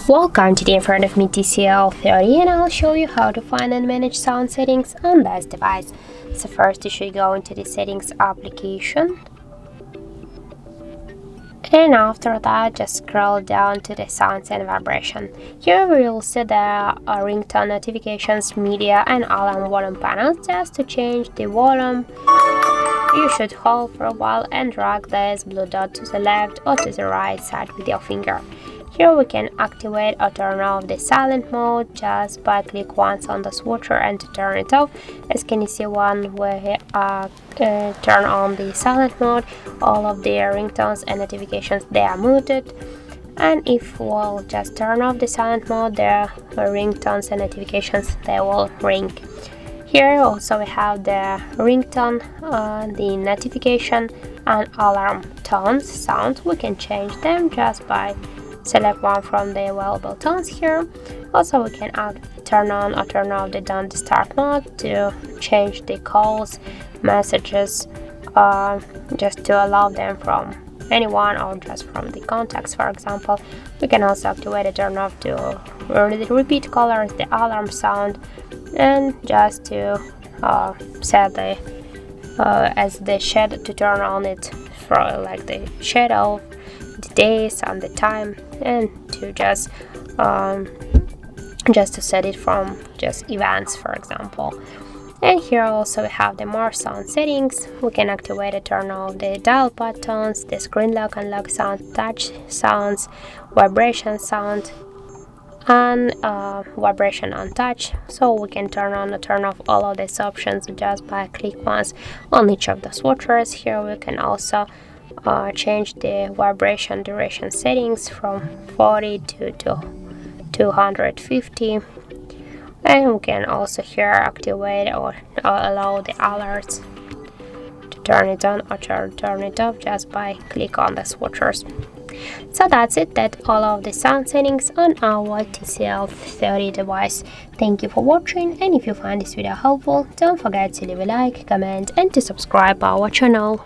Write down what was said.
Welcome, today in front of me TCL 30, and I'll show you how to find and manage sound settings on this device. So first you should go into the settings application, and after that just scroll down to the sounds and vibration. Here we will see the ringtone notifications, media and alarm volume panels. Just to change the volume, you should hold for a while and drag this blue dot to the left or to the right side with your finger. Here we can activate or turn off the silent mode just by click once on the switcher and to turn it off. As can you see, when we turn on the silent mode, all of the ringtones and notifications, they are muted. And if we'll just turn off the silent mode, the ringtones and notifications, they will ring. Here also we have the ringtone, the notification and alarm tones, sounds. We can change them just by select one from the available tones here. Also we can turn on or turn off the don't disturb mode to change the calls, messages, just to allow them from anyone or just from the contacts, for example. We can also activate a turn off to repeat colors, the alarm sound, and just to set the as the shadow, to turn on it for like the shadow, the days and the time, and to just to set it from just events, for example. And here also we have the more sound settings. We can activate and turn off the dial pad tones, the screen lock and lock sound, touch sounds, vibration sound, and vibration on touch. So we can turn on or turn off all of these options just by click once on each of the switchers. Here we can also change the vibration duration settings from 40 to 250, and we can also here activate or allow the alerts to turn it on or turn it off just by click on the switchers. So that's it, that's all of the sound settings on our TCL 30 device. Thank you for watching, and if you find this video helpful, don't forget to leave a like, comment and to subscribe our channel.